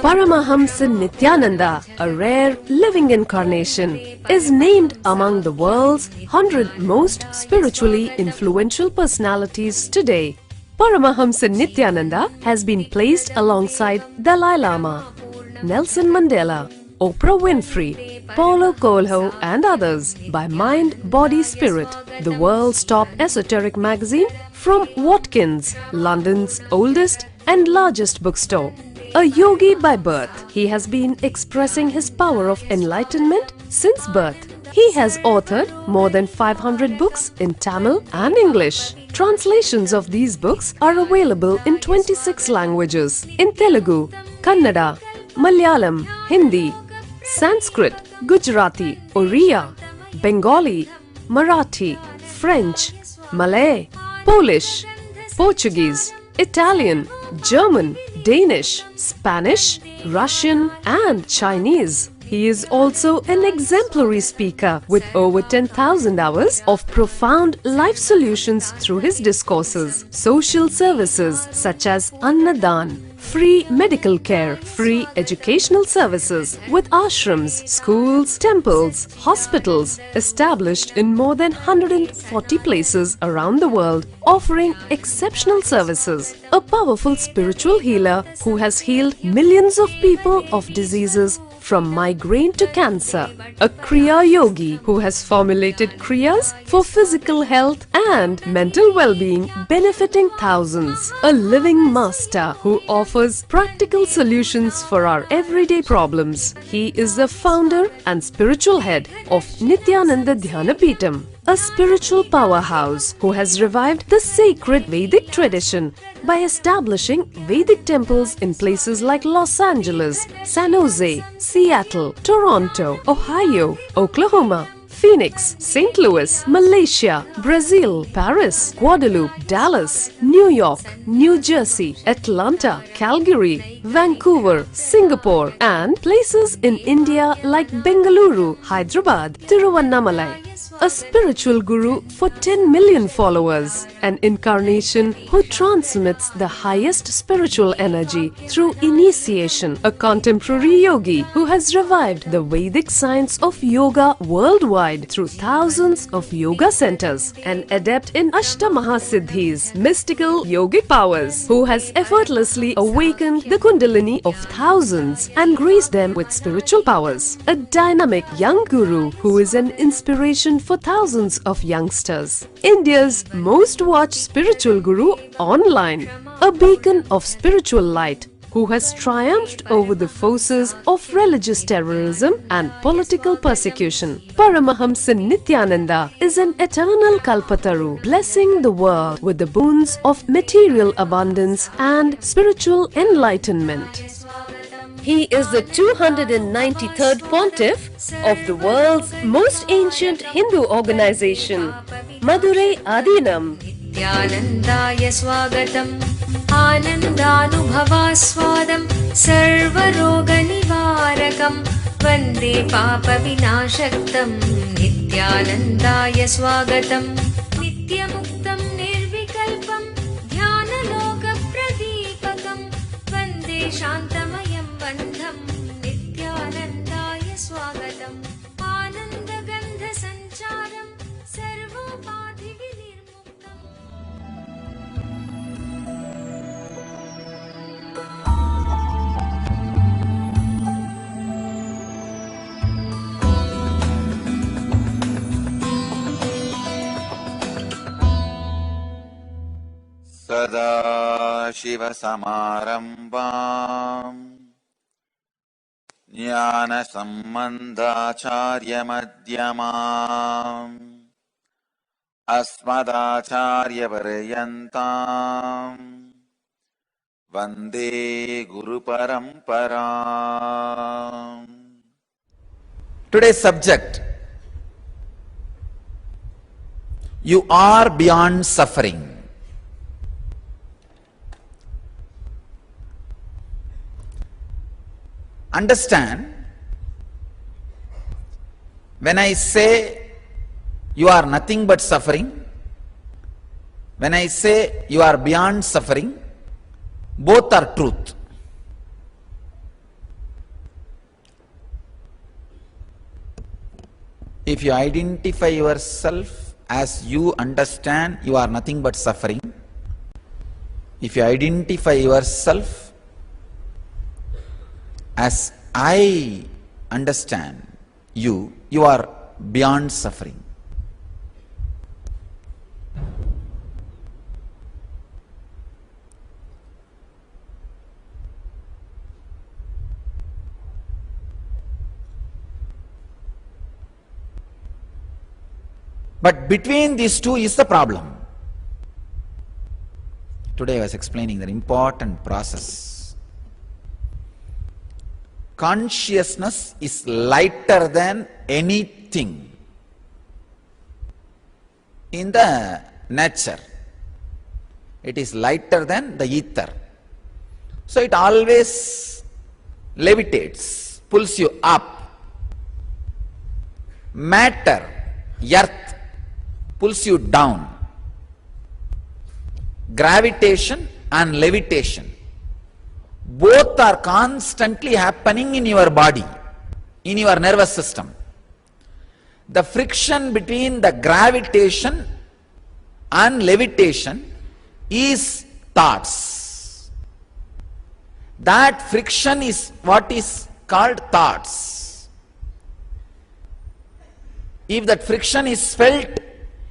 Paramahamsa Nityananda, a rare living incarnation, is named among the world's 100 most spiritually influential personalities today. Paramahamsa Nityananda has been placed alongside Dalai Lama, Nelson Mandela, Oprah Winfrey, Paulo Coelho and others by Mind, Body, Spirit, the world's top esoteric magazine from Watkins, London's oldest and largest bookstore. A yogi by birth, he has been expressing his power of enlightenment since birth. He has authored more than 500 books in Tamil and English. Translations of these books are available in 26 languages in Telugu, Kannada, Malayalam, Hindi, Sanskrit, Gujarati, Oriya, Bengali, Marathi, French, Malay, Polish, Portuguese, Italian, German, Danish, Spanish, Russian and Chinese. He is also an exemplary speaker with over 10,000 hours of profound life solutions through his discourses. Social services such as Annadan, free medical care, free educational services with ashrams, schools, temples, hospitals established in more than 140 places around the world, offering exceptional services. A powerful spiritual healer who has healed millions of people of diseases from migraine to cancer. A Kriya Yogi who has formulated Kriyas for physical health and mental well-being, benefiting thousands. A living master who offers practical solutions for our everyday problems. He is the founder and spiritual head of Nityananda Dhyanapitham, a spiritual powerhouse who has revived the sacred Vedic tradition by establishing Vedic temples in places like Los Angeles, San Jose, Seattle, Toronto, Ohio, Oklahoma, Phoenix, St. Louis, Malaysia, Brazil, Paris, Guadeloupe, Dallas, New York, New Jersey, Atlanta, Calgary, Vancouver, Singapore and places in India like Bengaluru, Hyderabad, Tiruvannamalai. A spiritual guru for 10 million followers, an incarnation who transmits the highest spiritual energy through initiation, a contemporary yogi who has revived the Vedic science of yoga worldwide through thousands of yoga centers, an adept in Ashtamahasiddhis, mystical yogic powers, who has effortlessly awakened the Kundalini of thousands and graced them with spiritual powers, a dynamic young guru who is an inspiration for thousands of youngsters, India's most watched spiritual guru online, a beacon of spiritual light who has triumphed over the forces of religious terrorism and political persecution. Paramahamsa Nityananda is an eternal Kalpataru, blessing the world with the boons of material abundance and spiritual enlightenment. He is the 293rd Pontiff of the world's most ancient Hindu organization, Madurai Adinam. Nityanandaya Swagatam, Anandanubhavaswadam, Sarvaroga Nivarakam, Vande Papa Vinashaktam. Nityanandaya Swagatam, Nityamuktam Nirvikalpam, Dhyanaloka Pradipakam, Vande Shantamayam Bandham. Nityanandaya Swagatam, Anandagandha Sancharam, Sarvopathi Vinirmuktam. सदाशिवसमारम्भाम् ज्ञानसम्बन्धाचार्यमध्यमाम् अस्मदाचार्यपर्यन्ताम् वन्दे गुरुपरम्पराम्. Today's subject: you are beyond suffering. Understand, when I say you are nothing but suffering, when I say you are beyond suffering, Both are truth. If you identify yourself as you understand, you are nothing but suffering. If you identify yourself as I understand you, you are beyond suffering. But between these two is the problem. Today I was explaining the important process. Consciousness is lighter than anything in the nature. It is lighter than the ether. So it always levitates, pulls you up. Matter, earth, pulls you down. Gravitation and levitation, both are constantly happening in your body, in your nervous system. The friction between the gravitation and levitation is thoughts. That friction is what is called thoughts. If that friction is felt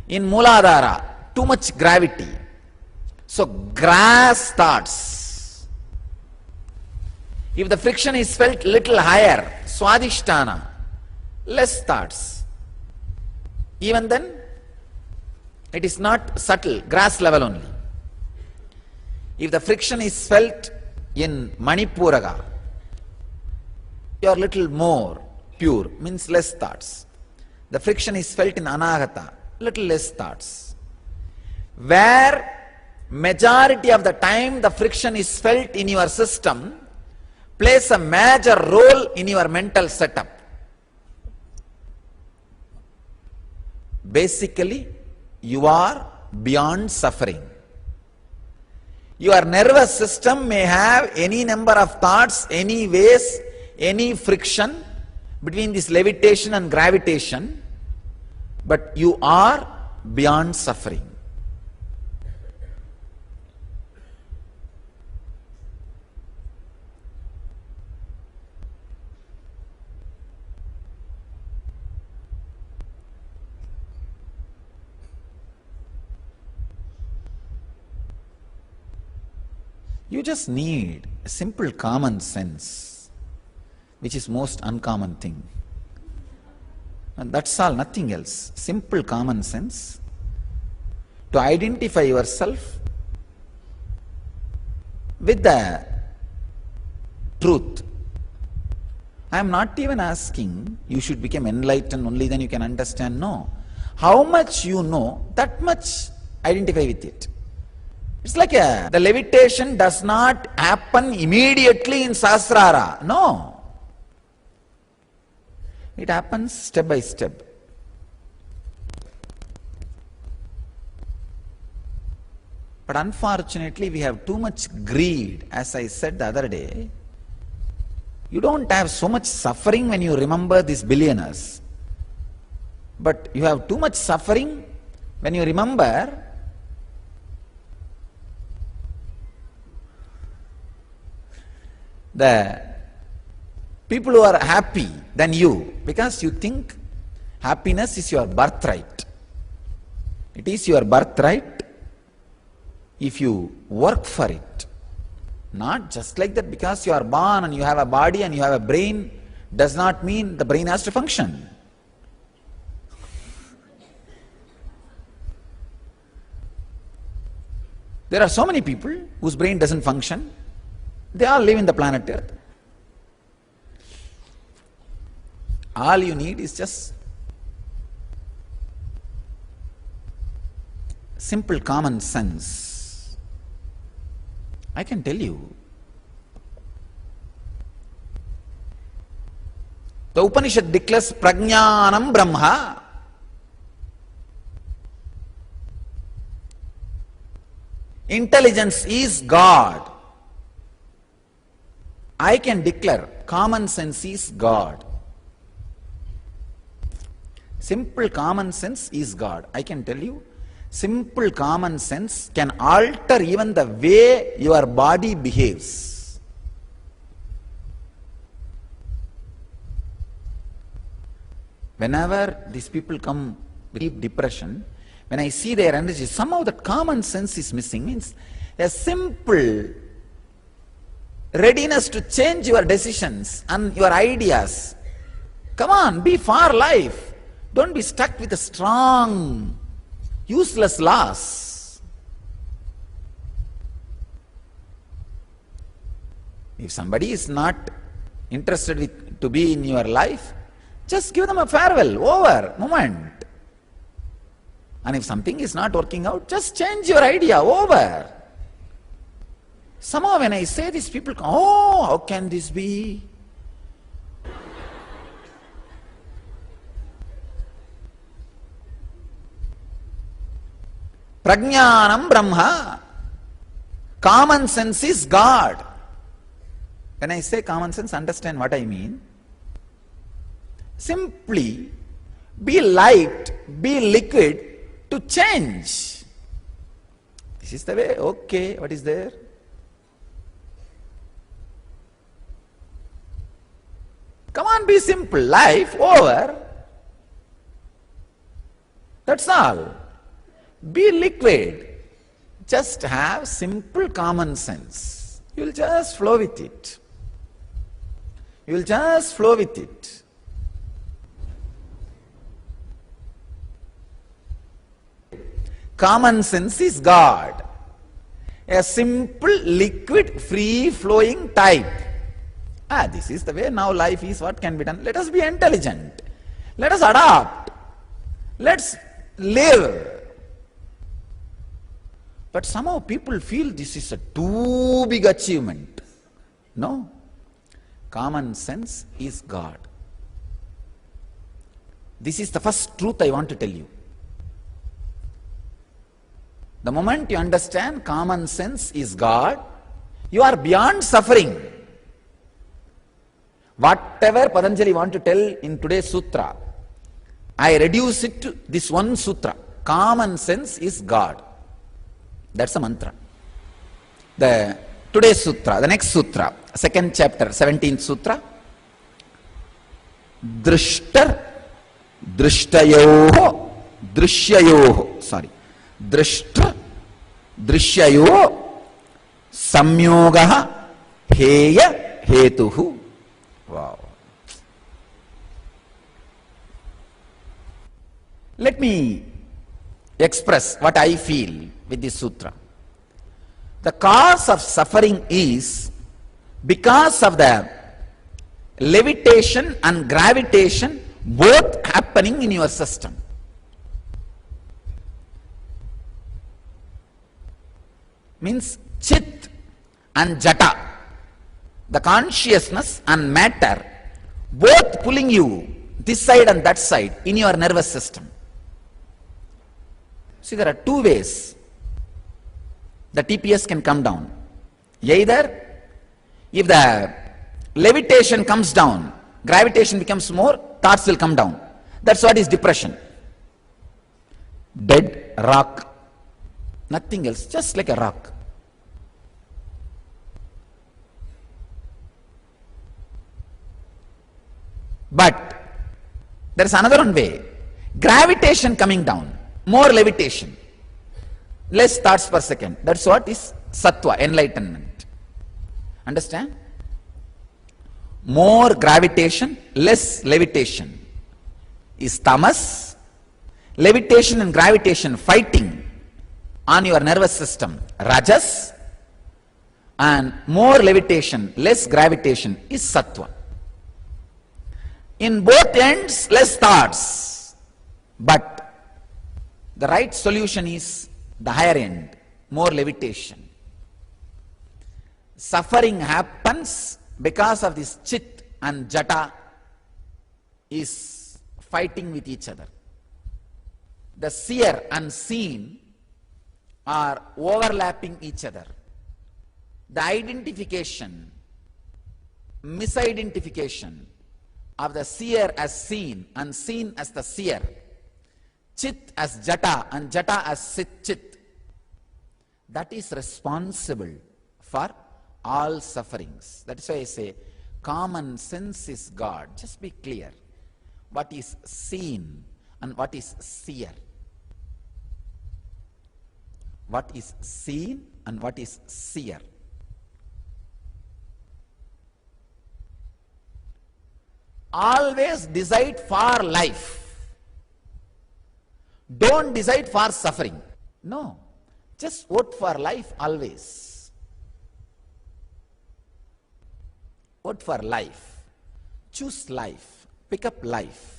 in Mooladhara, too much gravity, so grass thoughts. If the friction is felt little higher, Swadhisthana, less thoughts. Even then, it is not subtle, grass level only. If the friction is felt in Manipuraga, you are little more pure, means less thoughts. The friction is felt in Anahata, little less thoughts. Where majority of the time the friction is felt in your system, plays a major role in your mental setup. Basically, you are beyond suffering. Your nervous system may have any number of thoughts, any ways, any friction between this levitation and gravitation, but you are beyond suffering. You just need a simple common sense, which is most uncommon thing. And that's all, nothing else. Simple common sense to identify yourself with the truth. I am not even asking you should become enlightened, only then you can understand. No. How much you know, that much identify with it. It's like the levitation does not happen immediately in Sahasrara. No. It happens step by step. But unfortunately, we have too much greed. As I said the other day, you don't have so much suffering when you remember these billionaires. But you have too much suffering when you remember the people who are happy than you, because you think happiness is your birthright. It is your birthright if you work for it. Not just like that, because you are born and you have a body and you have a brain, does not mean the brain has to function. There are so many people whose brain doesn't function. They all live in the planet Earth. All you need is just simple common sense. I can tell you, the Upanishad declares Prajnanam Brahma. Intelligence is God. I can declare common sense is God. Simple common sense is God. I can tell you, simple common sense can alter even the way your body behaves. Whenever these people come with deep depression, when I see their energy, somehow that common sense is missing. Means a simple readiness to change your decisions and your ideas. Come on, be for life. Don't be stuck with the strong, useless laws. If somebody is not interested to be in your life, just give them a farewell, over, moment. And if something is not working out, just change your idea, over. Somehow when I say this, people come, oh, how can this be? Prajnanam Brahma. Common sense is God. When I say common sense, understand what I mean. Simply be light, be liquid to change. This is the way. Okay, what is there? Come on, be simple. Life, over. That's all. Be liquid. Just have simple common sense. You will just flow with it. You will just flow with it. Common sense is God. A simple, liquid, free-flowing type. This is the way now life is. What can be done? Let us be intelligent. Let us adapt. Let's live. But somehow people feel this is a too big achievement. No. Common sense is God. This is the first truth I want to tell you. The moment you understand common sense is God, you are beyond suffering. Whatever Patanjali want to tell in today's sutra, I reduce it to this one sutra. Common sense is God. That's the mantra. The today's sutra, the next sutra, second chapter, 17th sutra. Drishtar, drishtayoho, drishyayoho. Sorry. Drishta, drishyayoho, samyogaha, heya, hetuhu. Wow. Let me express what I feel with this sutra. The cause of suffering is because of the levitation and gravitation both happening in your system. Means chit and jata, the consciousness and matter, both pulling you this side and that side in your nervous system. See, there are two ways the TPS can come down. Either if the levitation comes down, gravitation becomes more, thoughts will come down. That's what is depression. Dead rock. Nothing else, just like a rock. But there is another one way. Gravitation coming down, more levitation, less thoughts per second. That's what is sattva, enlightenment. Understand? More gravitation, less levitation is tamas. Levitation and gravitation fighting on your nervous system, rajas. And more levitation, less gravitation is sattva. In both ends, less thoughts. But the right solution is the higher end, more levitation. Suffering happens because of this chit and jata is fighting with each other. The seer and seen are overlapping each other. The identification misidentification of the seer as seen and seen as the seer, chit as jata and jata as chit, that is responsible for all sufferings. That is why I say common sense is God. Just be clear what is seen and what is seer. What is seen and what is seer. Always decide for life. Don't decide for suffering. No. Just vote for life always. Vote for life. Choose life. Pick up life.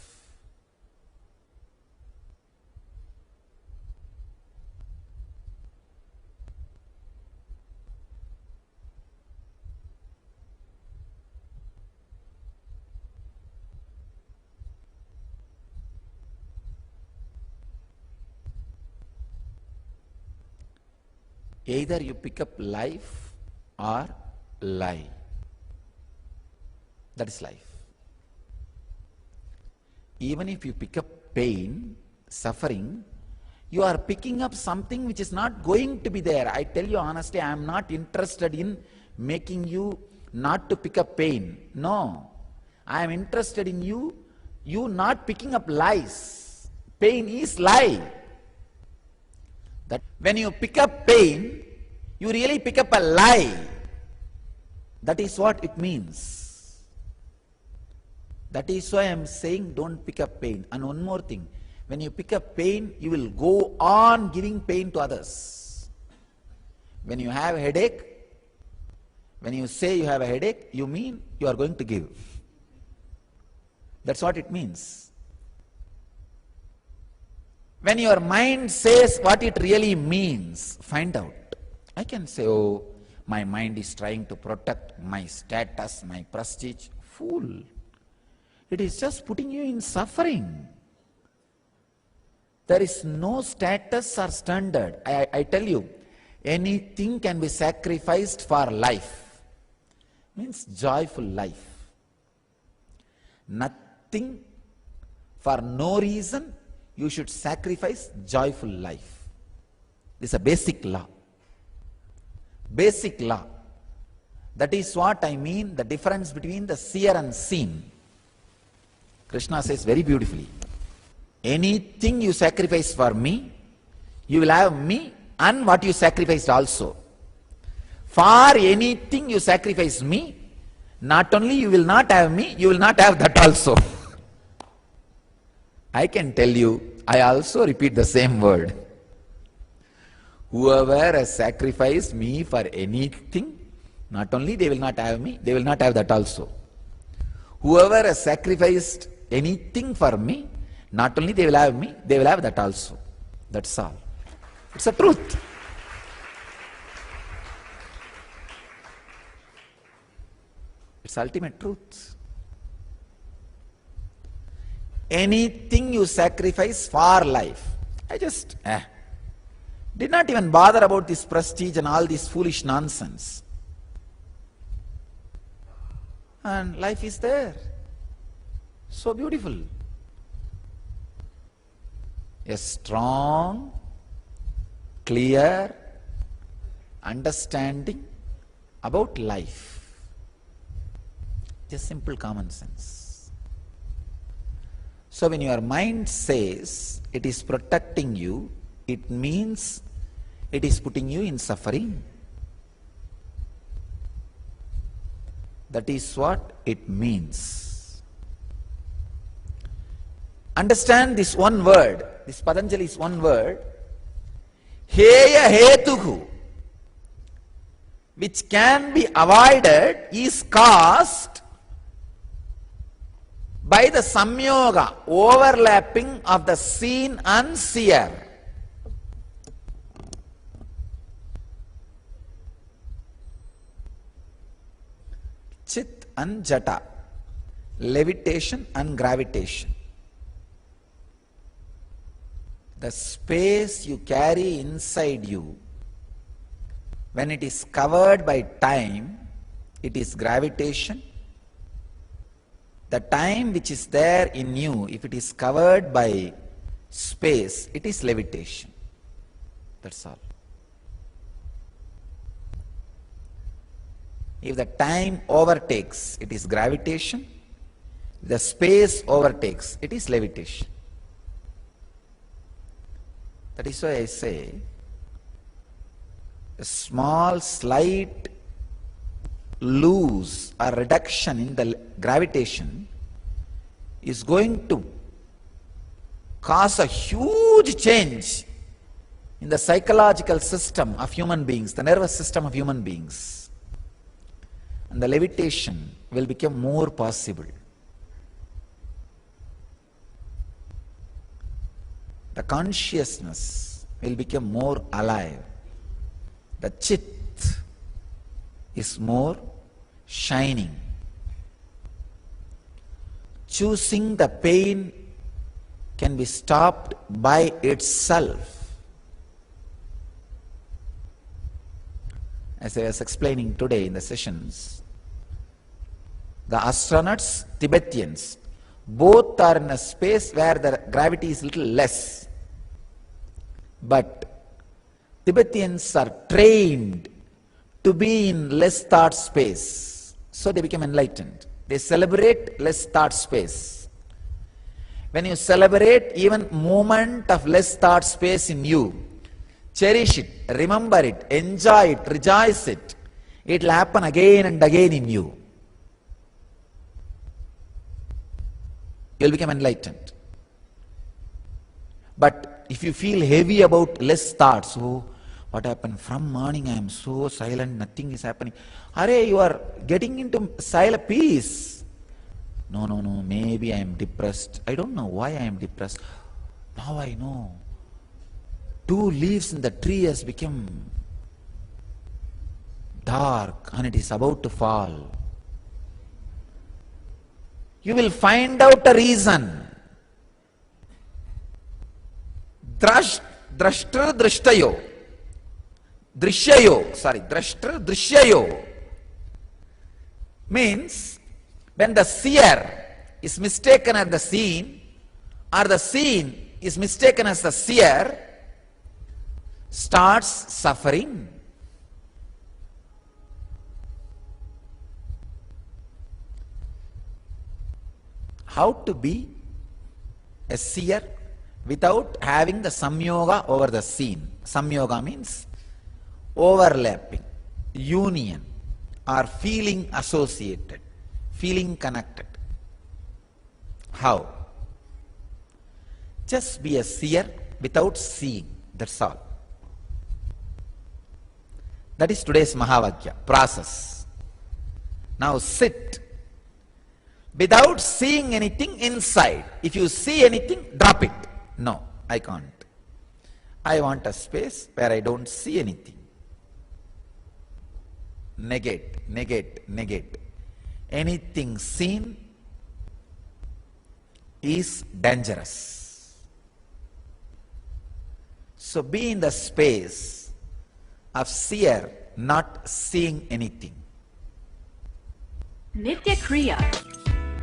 Either you pick up life or lie. That is life. Even if you pick up pain, suffering, you are picking up something which is not going to be there. I tell you honestly, I am not interested in making you not to pick up pain. No. I am interested in you not picking up lies. Pain is lie. That when you pick up pain, you really pick up a lie. That is what it means. That is why I am saying don't pick up pain. And one more thing, when you pick up pain, you will go on giving pain to others. When you have a headache, when you say you have a headache, you mean you are going to give. That's what it means. When your mind says what it really means, find out. I can say, oh, my mind is trying to protect my status, my prestige. Fool. It is just putting you in suffering. There is no status or standard. I tell you, anything can be sacrificed for life. Means joyful life. Nothing for no reason you should sacrifice joyful life. This is a basic law. Basic law. That is what I mean, the difference between the seer and seen. Krishna says very beautifully, anything you sacrifice for me, you will have me and what you sacrificed also. For anything you sacrifice me, not only you will not have me, you will not have that also. I can tell you, I also repeat the same word. Whoever has sacrificed me for anything, not only they will not have me, they will not have that also. Whoever has sacrificed anything for me, not only they will have me, they will have that also. That's all. It's a truth. It's ultimate truth. Anything you sacrifice for life. I just did not even bother about this prestige and all this foolish nonsense. And life is there. So beautiful. A strong, clear understanding about life. Just simple common sense. So when your mind says it is protecting you, it means it is putting you in suffering. That is what it means. Understand this one word, this Patanjali's one word, Heya Hetuhu, which can be avoided, is caused by the samyoga, overlapping of the seen and seer. Chit and jata, levitation and gravitation. The space you carry inside you, when it is covered by time, it is gravitation. The time which is there in you, if it is covered by space, it is levitation. That's all. If the time overtakes, it is gravitation. If the space overtakes, it is levitation. That is why I say, a small, slight loose or reduction in the gravitation is going to cause a huge change in the psychological system of human beings, the nervous system of human beings. And the levitation will become more possible. The consciousness will become more alive. The chit is more shining. Choosing the pain can be stopped by itself. As I was explaining today in the sessions, the astronauts, Tibetans, both are in a space where the gravity is little less. But Tibetans are trained to be in less thought space. So they become enlightened. They celebrate less thought space. When you celebrate even moment of less thought space in you, cherish it, remember it, enjoy it, rejoice it, it will happen again and again in you. You will become enlightened. But if you feel heavy about less thoughts, oh, what happened? From morning I am so silent, nothing is happening. Arey, you are getting into silent peace. No, maybe I am depressed. I don't know why I am depressed. Now I know. 2 leaves in the tree has become dark and it is about to fall. You will find out a reason. Drashtra drishtayo. Drashtra drishyayo. Means, when the seer is mistaken as the seen, or the seen is mistaken as the seer, starts suffering. How to be a seer without having the samyoga over the seen? Samyoga means overlapping, union, or feeling associated, feeling connected. How? Just be a seer without seeing, that's all. That is today's Mahavakya, process. Now sit without seeing anything inside. If you see anything, drop it. No, I can't. I want a space where I don't see anything. Negate, negate, negate. Anything seen is dangerous. So be in the space of seer, not seeing anything. Nitya Kriya,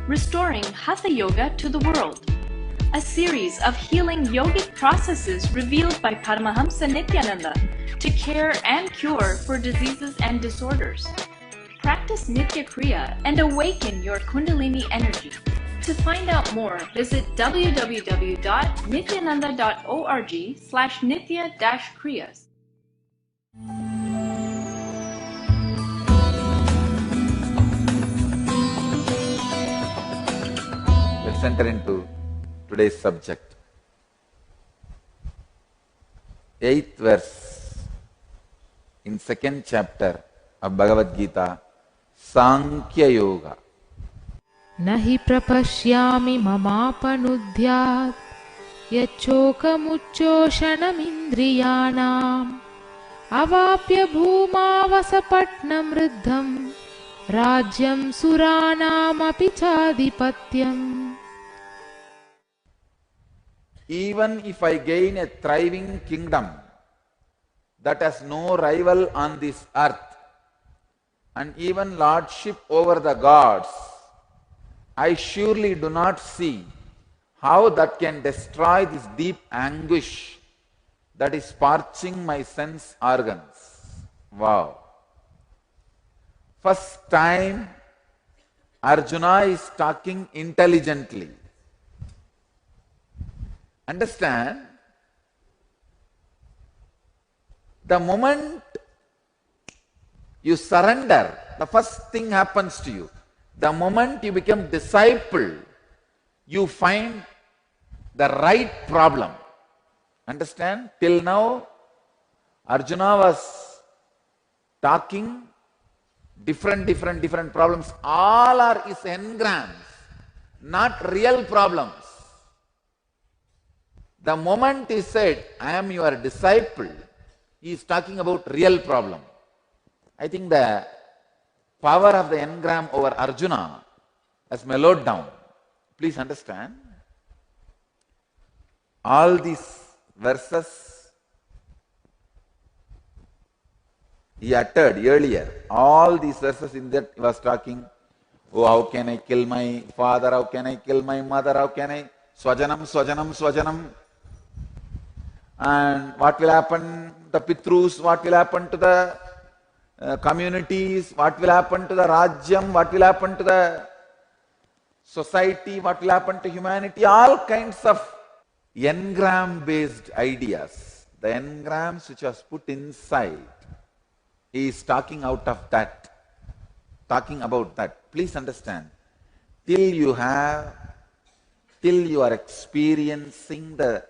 restoring Hatha Yoga to the world. A series of healing yogic processes revealed by Paramahamsa Nityananda to care and cure for diseases and disorders. Practice Nitya Kriya and awaken your Kundalini energy. To find out more, visit www.nityananda.org/nitya-kriyas. Let's enter into today's subject. 8th verse in 2nd chapter of Bhagavad Gita, Sankhya Yoga. Nahi prapashyami mamapanudhyat yachokamujjoshanamindriyanam avapya bhumavasapatnam riddham rajyam suranam api chadipatyam. Even if I gain a thriving kingdom that has no rival on this earth, and even lordship over the gods, I surely do not see how that can destroy this deep anguish that is parching my sense organs. Wow. First time Arjuna is talking intelligently. Understand? The moment you surrender, the first thing happens to you. The moment you become disciple, you find the right problem. Understand? Till now, Arjuna was talking different problems. All are his engrams, not real problems. The moment he said, I am your disciple, he is talking about real problem. I think the power of the engram over Arjuna has mellowed down. Please understand. All these verses he uttered earlier. All these verses in that he was talking, oh, how can I kill my father? How can I kill my mother? How can I? Swajanam, swajanam, swajanam. And what will happen to the Pitrus? What will happen to the communities? What will happen to the Rajyam? What will happen to the society? What will happen to humanity? All kinds of engram based ideas. The engrams which was put inside. He is talking out of that. Talking about that. Please understand. Till you are experiencing the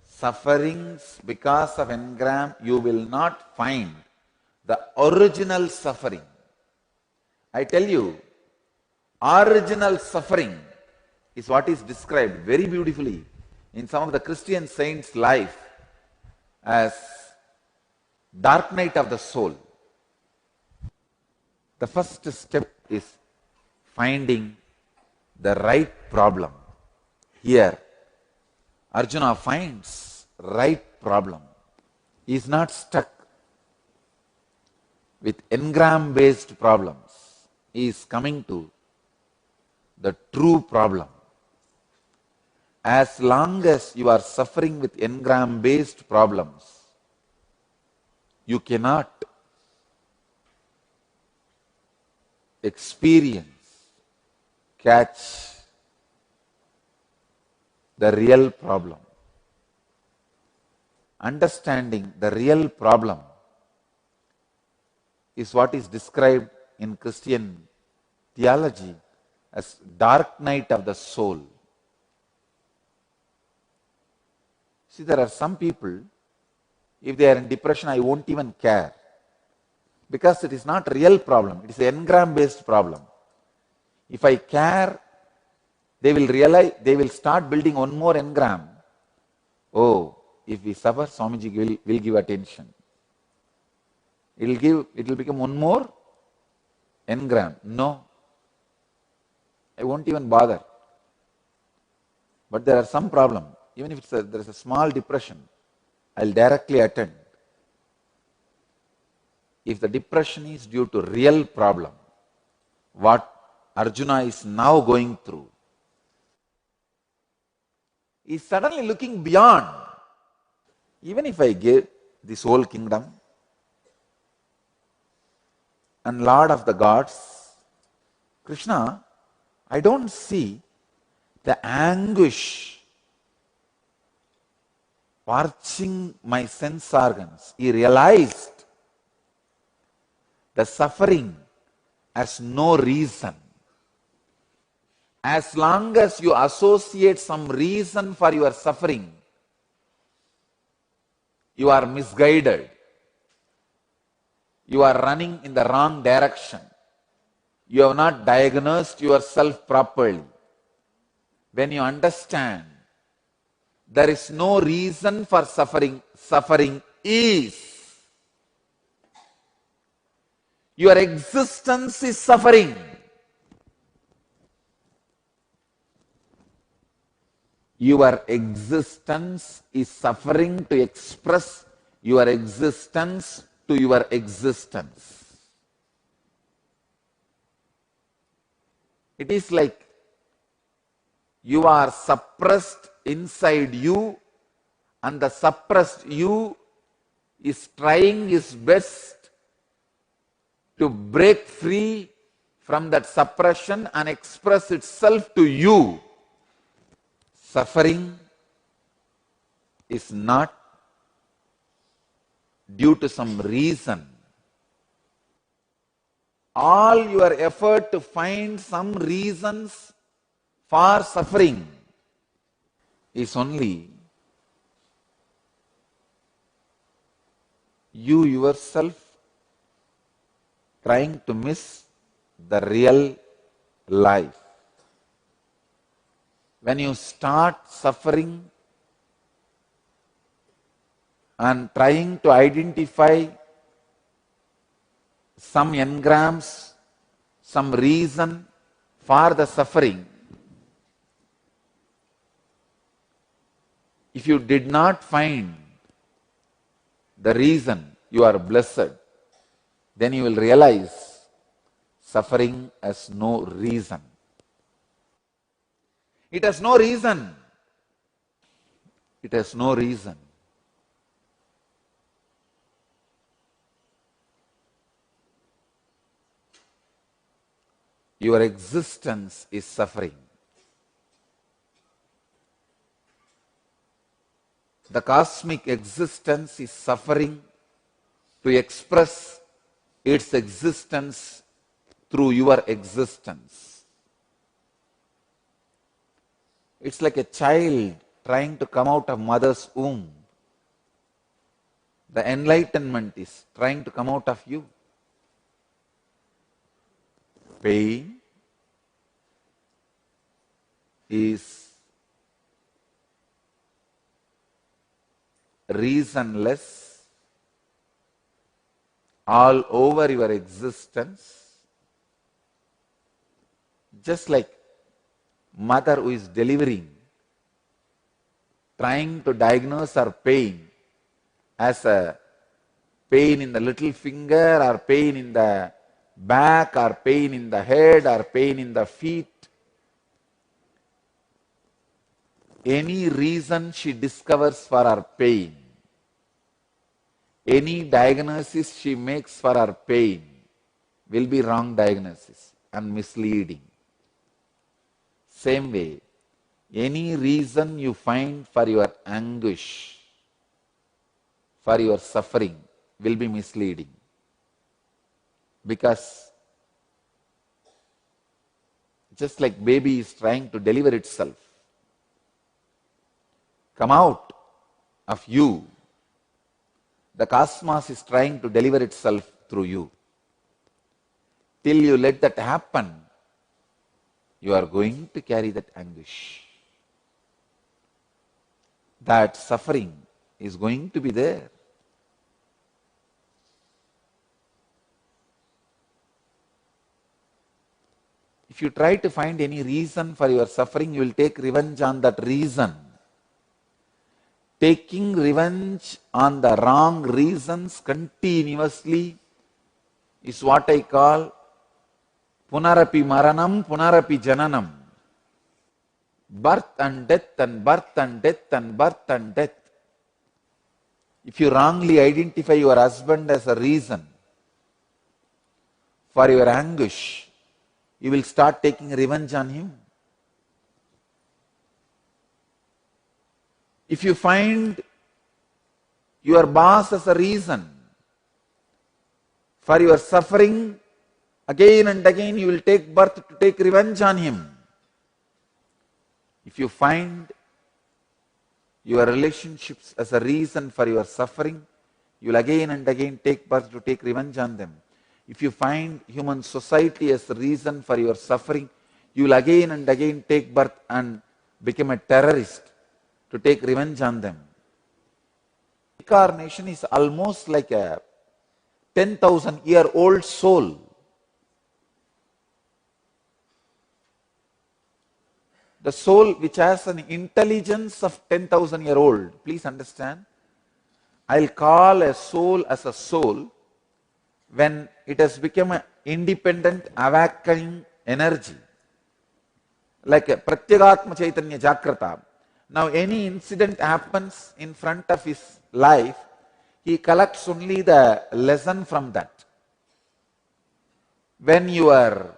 sufferings because of engram, you will not find the original suffering. I tell you, original suffering is what is described very beautifully in some of the Christian saints' life as dark night of the soul. The first step is finding the right problem. Here, Arjuna finds right problem. He is not stuck with engram based problems. He is coming to the true problem. As long as you are suffering with engram based problems, you cannot experience, catch the real problem. Understanding the real problem is what is described in Christian theology as dark night of the soul. See, there are some people, if they are in depression, I won't even care. Because it is not a real problem, it is an engram based problem. If I care, they will realize, they will start building one more engram. Oh, if we suffer, Swamiji will give attention. It will become one more engram. No, I won't even bother. But there are some problem. Even if there is a small depression, I will directly attend. If the depression is due to real problem, what Arjuna is now going through, he is suddenly looking beyond. Even if I give this whole kingdom and Lord of the gods, Krishna, I don't see the anguish parching my sense organs. He realized the suffering has no reason. As long as you associate some reason for your suffering, you are misguided. You are running in the wrong direction. You have not diagnosed yourself properly. When you understand there is no reason for suffering, suffering is. Your existence is suffering. Your existence is suffering to express your existence to your existence. It is like You are suppressed inside you, and the suppressed you is trying its best to break free from that suppression and express itself to you. Suffering is not due to some reason. All your effort to find some reasons for suffering is only you yourself trying to miss the real life. When you start suffering and trying to identify some engrams, some reason for the suffering, if you did not find the reason you are blessed, then you will realize suffering has no reason. It has no reason. It has no reason. Your existence is suffering. The cosmic existence is suffering to express its existence through your existence. It's like a child trying to come out of mother's womb. The enlightenment is trying to come out of you. Pain is reasonless all over your existence, just like mother who is delivering, trying to diagnose her pain as a pain in the little finger, or pain in the back, or pain in the head, or pain in the feet. Any reason she discovers for her pain, any diagnosis she makes for her pain will be wrong diagnosis and misleading. Same way, any reason you find for your anguish, for your suffering, will be misleading. Because just like baby is trying to deliver itself, come out of you, the cosmos is trying to deliver itself through you. Till you let that happen, you are going to carry that anguish. That suffering is going to be there. If you try to find any reason for your suffering, you will take revenge on that reason. Taking revenge on the wrong reasons continuously is what I call punarapi maranam, punarapi jananam. Birth and death and birth and death and birth and death. If you wrongly identify your husband as a reason for your anguish, you will start taking revenge on him. If you find your boss as a reason for your suffering, again and again you will take birth to take revenge on him. If you find your relationships as a reason for your suffering, you will again and again take birth to take revenge on them. If you find human society as a reason for your suffering, you will again and again take birth and become a terrorist to take revenge on them. Incarnation is almost like a 10,000-year-old soul. The soul which has an intelligence of 10,000-year-old. Please understand. I'll call a soul as a soul when it has become an independent, awakening energy. like a Pratyagatma Chaitanya Jagrata. Now any incident happens in front of his life, he collects only the lesson from that. When your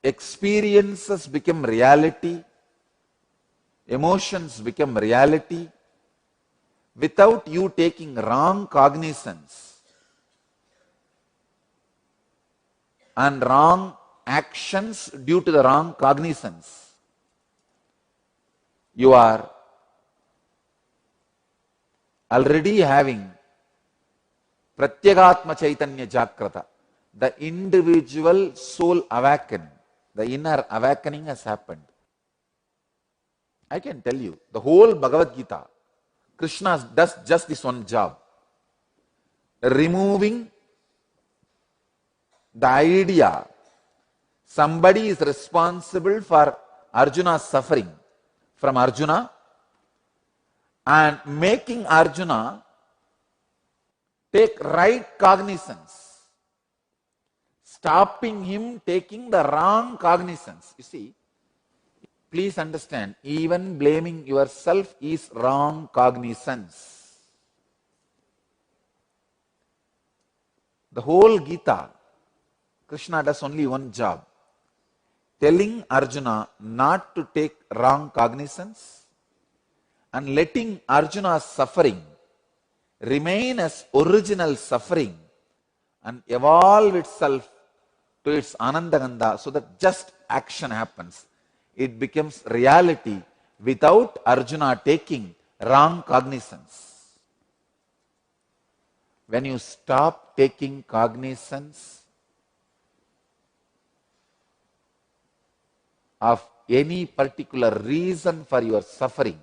experiences become reality, emotions become reality, without you taking wrong cognizance and wrong actions due to the wrong cognizance, you are already having Pratyagatma Chaitanya Jagrata, the individual soul awakening, the inner awakening has happened. I can tell you, the whole Bhagavad Gita, Krishna does just this one job, removing the idea somebody is responsible for Arjuna's suffering from Arjuna, and making Arjuna take right cognizance, stopping him taking the wrong cognizance. You see, please understand, even blaming yourself is wrong cognizance. The whole Gita, Krishna does only one job, telling Arjuna not to take wrong cognizance and letting Arjuna's suffering remain as original suffering and evolve itself to its Anandagandha, so that just action happens. It becomes reality without Arjuna taking wrong cognizance. When you stop taking cognizance of any particular reason for your suffering,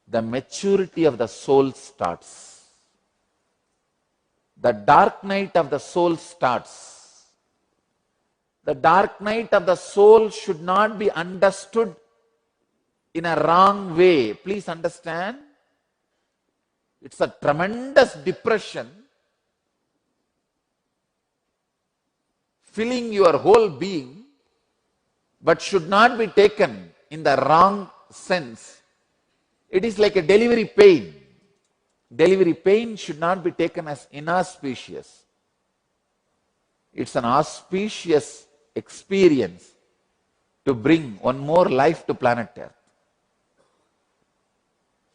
the maturity of the soul starts. The dark night of the soul starts. The dark night of the soul should not be understood in a wrong way. Please understand, it's a tremendous depression filling your whole being, but should not be taken in the wrong sense. It is like a delivery pain. Delivery pain should not be taken as inauspicious. It's an auspicious experience to bring one more life to planet Earth.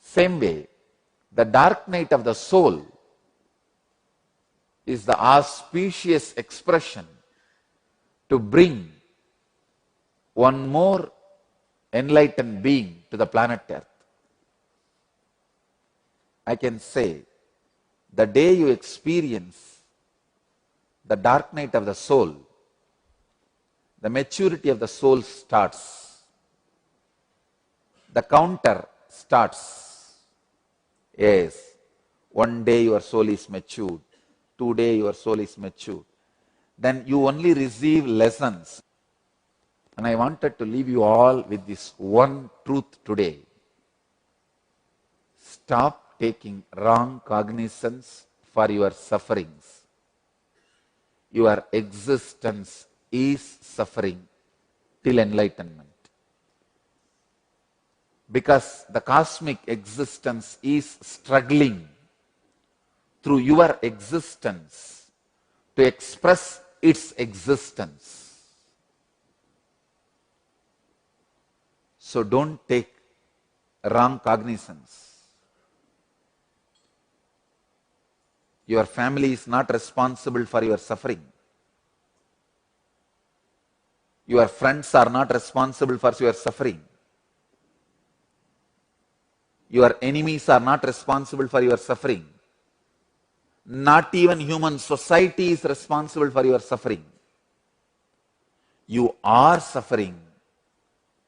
Same way, the dark night of the soul is the auspicious expression to bring one more enlightened being to the planet Earth. I can say, the day you experience the dark night of the soul, the maturity of the soul starts. The counter starts. Yes, one day your soul is matured, 2 days your soul is matured. Then you only receive lessons. And I wanted to leave you all with this one truth today. Stop taking wrong cognizance for your sufferings. Your existence is suffering till enlightenment. Because the cosmic existence is struggling through your existence to express its existence. So don't take wrong cognizance. Your family is not responsible for your suffering. Your friends are not responsible for your suffering. Your enemies are not responsible for your suffering. Not even human society is responsible for your suffering. You are suffering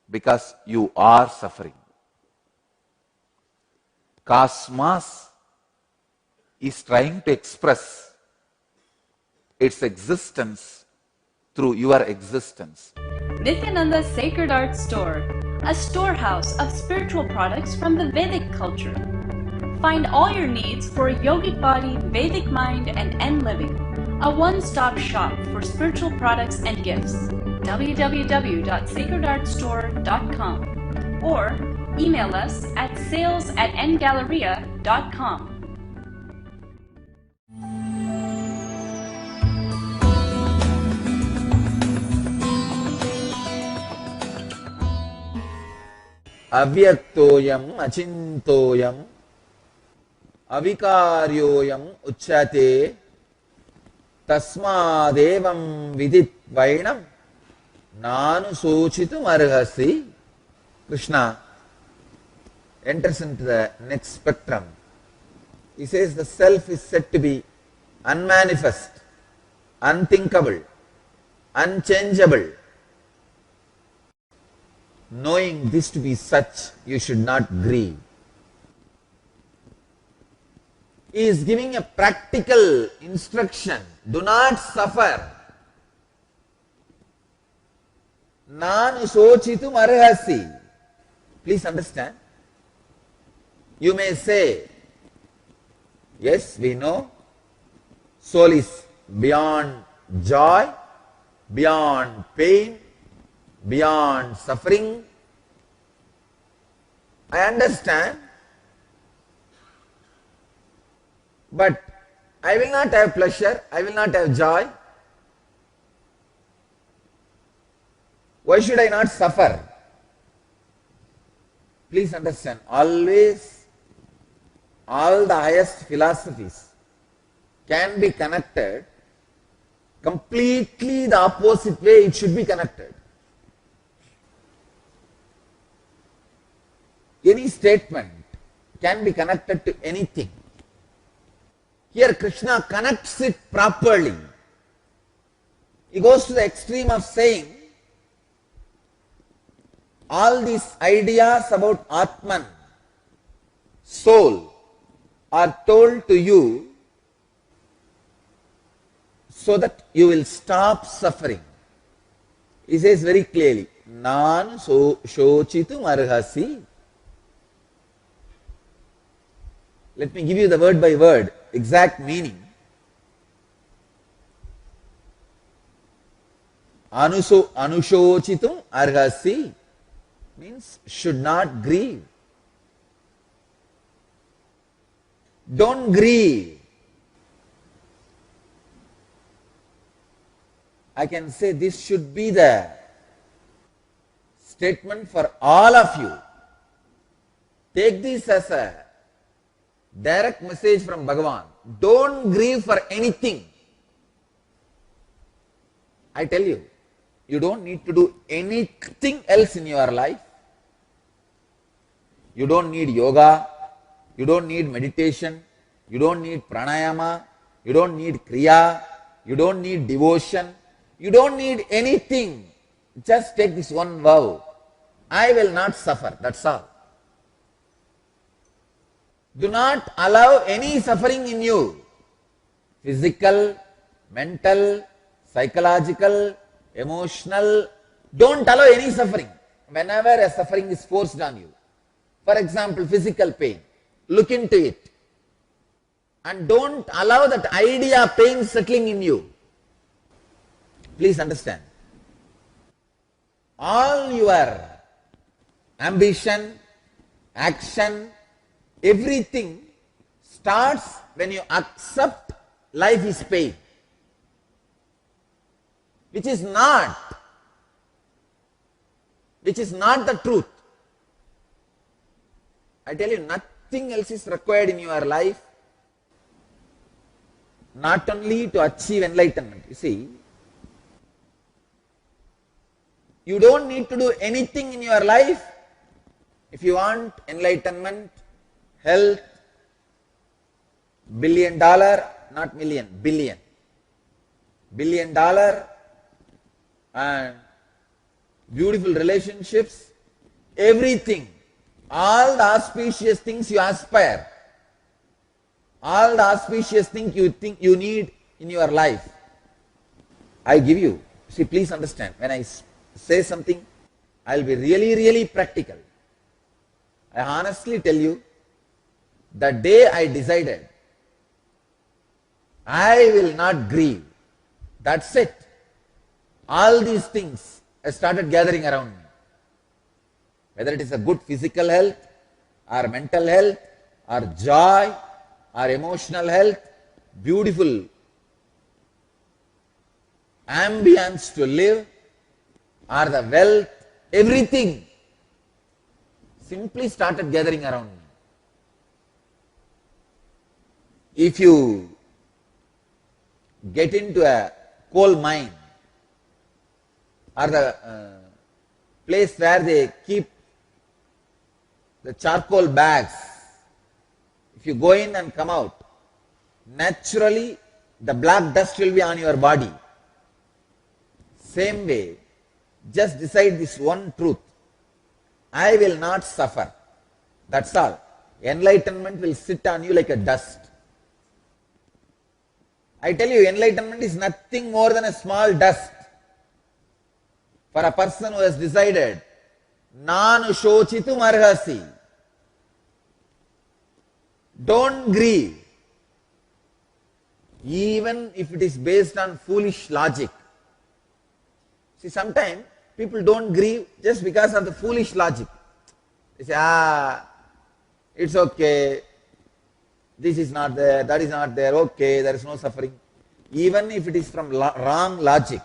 because you are suffering. Cosmos is trying to express its existence through your existence. Nityananda's Sacred Art Store, a storehouse of spiritual products from the Vedic culture. Find all your needs for a yogic body, Vedic mind, and N living. A one-stop shop for spiritual products and gifts. www.sacredartstore.com or email us at sales@ngalleria.com. Avyaktoyam achintoyam avikaryoyam uchyate tasmadevam vidit vainam nanu sochitum arhasi. Krishna enters into the next spectrum. He says the self is said to be unmanifest, unthinkable, unchangeable. Knowing this to be such, you should not grieve. He is giving a practical instruction. Do not suffer. Nanu sochitum arhasi. Please understand. You may say, yes, we know, soul is beyond joy, beyond pain, beyond suffering. I understand. But I will not have pleasure, I will not have joy. Why should I not suffer? Please understand, always all the highest philosophies can be connected completely the opposite way it should be connected. Any statement can be connected to anything. Here Krishna connects it properly. He goes to the extreme of saying all these ideas about Atman, soul, are told to you so that you will stop suffering. He says very clearly, Nan so shochitum arhasi. Let me give you the word by word exact meaning. Anushochitum arhasi means should not grieve. Don't grieve. I can say this should be the statement for all of you. Take this as a direct message from Bhagavan. Don't grieve for anything. I tell you, you don't need to do anything else in your life. You don't need yoga, you don't need meditation, you don't need pranayama, you don't need kriya, you don't need devotion, you don't need anything. Just take this one vow. I will not suffer, that's all. Do not allow any suffering in you. Physical, mental, psychological, emotional. Don't allow any suffering. Whenever a suffering is forced on you, for example, physical pain, look into it. And don't allow that idea of pain settling in you. Please understand. All your ambition, action, everything starts when you accept life is pain, which is not the truth. I tell you, nothing else is required in your life, not only to achieve enlightenment. You see, you don't need to do anything in your life if you want enlightenment, health, $1 billion, not million, billion, $1 billion, and beautiful relationships, everything, all the auspicious things you aspire, all the auspicious things you think you need in your life, I give you. See, please understand, when I say something, I will be really, really practical. I honestly tell you, the day I decided, I will not grieve, that's it. all these things have started gathering around me. Whether it is a good physical health, or mental health, or joy, or emotional health, beautiful ambience to live, or the wealth, everything simply started gathering around me. If you get into a coal mine or the place where they keep the charcoal bags, if you go in and come out, naturally the black dust will be on your body. Same way, just decide this one truth: I will not suffer. That's all. Enlightenment will sit on you like a dust. I tell you, enlightenment is nothing more than a small dust. For a person who has decided, Nanu shochitu marhasi. Don't grieve. Even if it is based on foolish logic. See, sometimes people don't grieve just because of the foolish logic. They say, it's okay. This is not there, that is not there, okay, there is no suffering. Even if it is from wrong logic.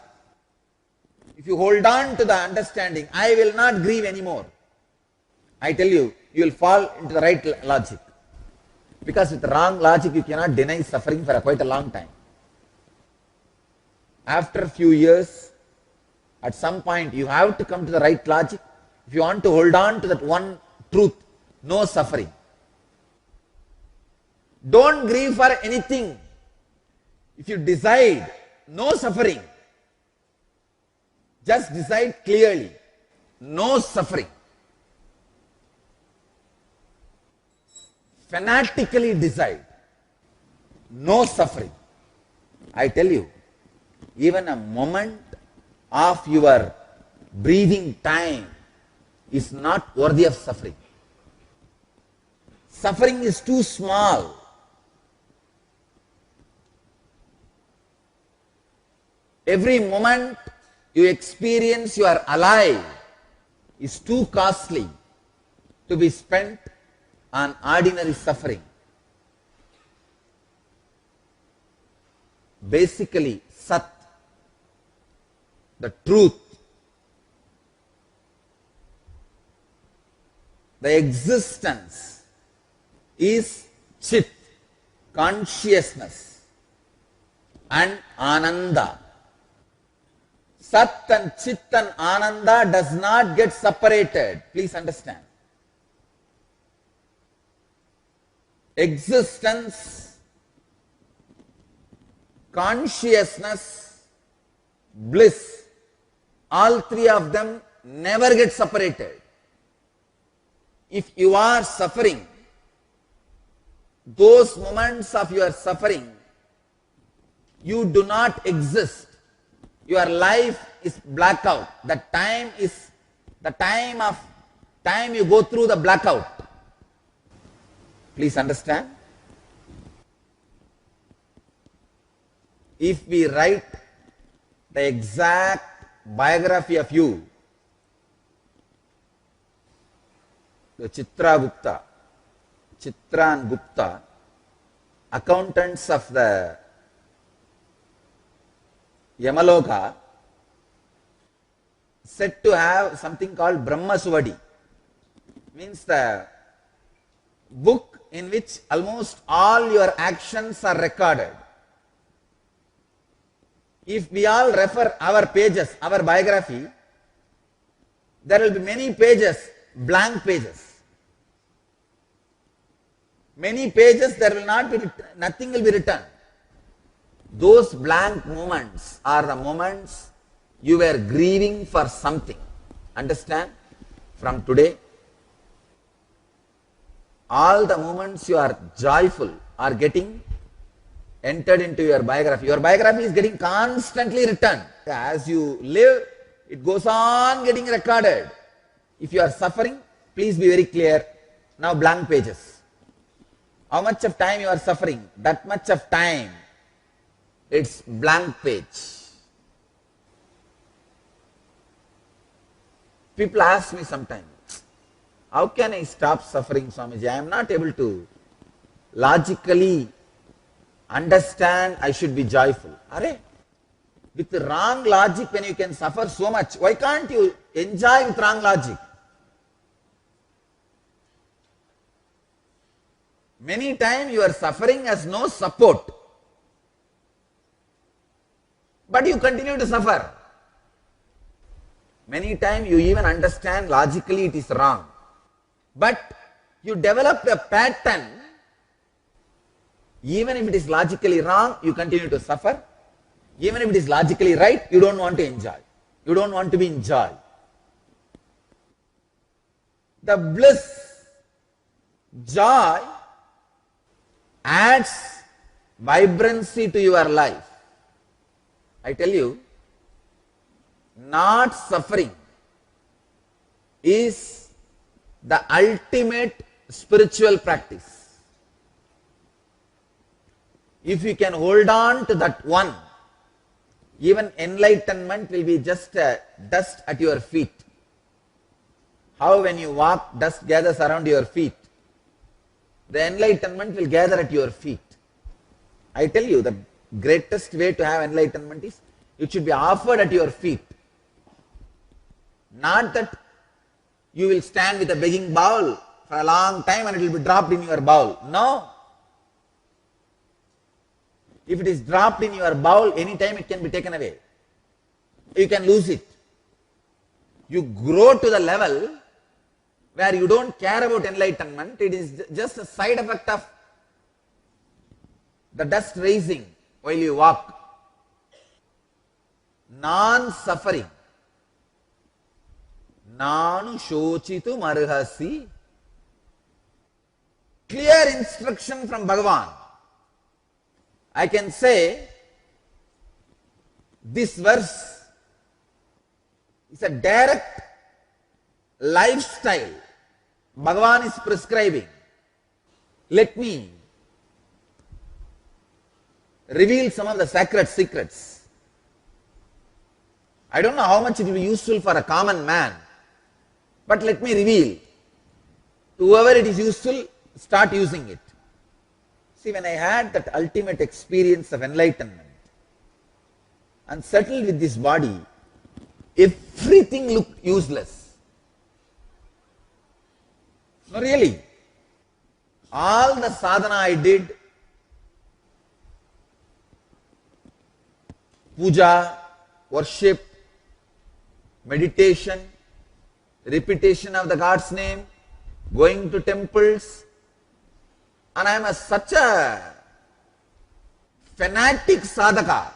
If you hold on to the understanding, I will not grieve anymore, I tell you, you will fall into the right logic. Because with wrong logic, you cannot deny suffering for quite a long time. After a few years, at some point, you have to come to the right logic. If you want to hold on to that one truth, no suffering. Don't grieve for anything. If you decide no suffering, just decide clearly, no suffering. Fanatically decide, no suffering. I tell you, even a moment of your breathing time is not worthy of suffering. Suffering is too small. Every moment you experience you are alive is too costly to be spent on ordinary suffering. Basically, Sat, the truth, the existence is Chit, consciousness, and Ananda. Sat and Chit and Ananda does not get separated. Please understand. Existence, consciousness, bliss, all three of them never get separated. If you are suffering, those moments of your suffering, you do not exist. Your life is blackout. The time is the time you go through the blackout. Please understand. If we write the exact biography of you, the Chitra and Gupta, accountants of the Yamaloka, said to have something called Brahma Suvadi, means the book in which almost all your actions are recorded. If we all refer our pages, our biography, there will be many pages, blank pages. Many pages there will not be, nothing will be written. Those blank moments are the moments you were grieving for something. Understand? From today, all the moments you are joyful are getting entered into your biography. Your biography is getting constantly written. As you live, it goes on getting recorded. If you are suffering, please be very clear. Now blank pages. How much of time you are suffering? That much of time. It's blank page. People ask me sometimes, how can I stop suffering, Swamiji? I am not able to logically understand I should be joyful. Arey, with wrong logic, when you can suffer so much, why can't you enjoy with wrong logic? Many times your suffering has no support, but you continue to suffer. Many times you even understand logically it is wrong, but you develop a pattern. Even if it is logically wrong, you continue to suffer. Even if it is logically right, you don't want to enjoy. You don't want to be in joy. The bliss, joy adds vibrancy to your life. I tell you, not suffering is the ultimate spiritual practice. If you can hold on to that one, even enlightenment will be just dust at your feet. How when you walk, dust gathers around your feet. The enlightenment will gather at your feet. I tell you, the greatest way to have enlightenment is it should be offered at your feet. Not that you will stand with a begging bowl for a long time and it will be dropped in your bowl. No. If it is dropped in your bowl, anytime it can be taken away. You can lose it. You grow to the level where you don't care about enlightenment. It is just a side effect of the dust raising while you walk. Non-suffering. Nanu shochitu marhasi. Clear instruction from Bhagavan. I can say this verse is a direct lifestyle Bhagavan is prescribing. Let me reveal some of the sacred secrets. I don't know how much it will be useful for a common man, but let me reveal. To whoever it is useful, start using it. See, when I had that ultimate experience of enlightenment and settled with this body, everything looked useless. No, really. All the sadhana I did, puja, worship, meditation, repetition of the God's name, going to temples, and I am such a fanatic sadhaka.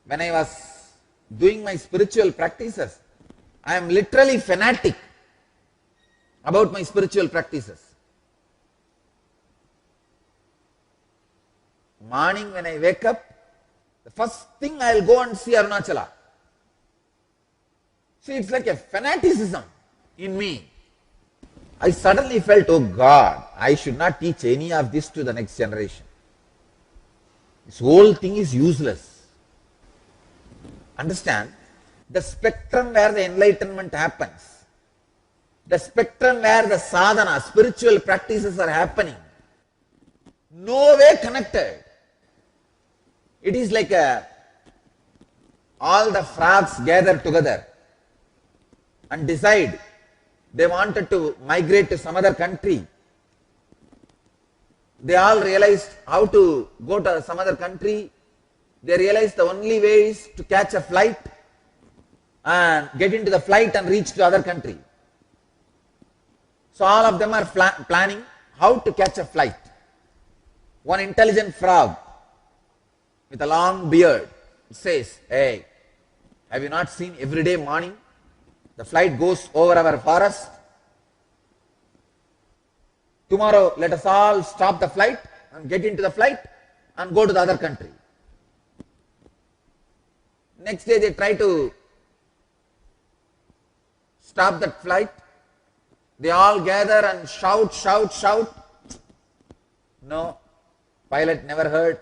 When I was doing my spiritual practices, I am literally fanatic about my spiritual practices. Morning when I wake up, the first thing I will go and see Arunachala. See, it's like a fanaticism in me. I suddenly felt, oh God, I should not teach any of this to the next generation. This whole thing is useless. Understand? The spectrum where the enlightenment happens, the spectrum where the sadhana, spiritual practices are happening, no way connected. It is like all the frogs gather together and decide they wanted to migrate to some other country. They all realized how to go to some other country. They realized the only way is to catch a flight and get into the flight and reach to other country. So all of them are planning how to catch a flight. One intelligent frog with a long beard says, hey, have you not seen every day morning the flight goes over our forest? Tomorrow let us all stop the flight and get into the flight and go to the other country. Next day they try to stop that flight. They all gather and shout, shout, shout. No, pilot never heard.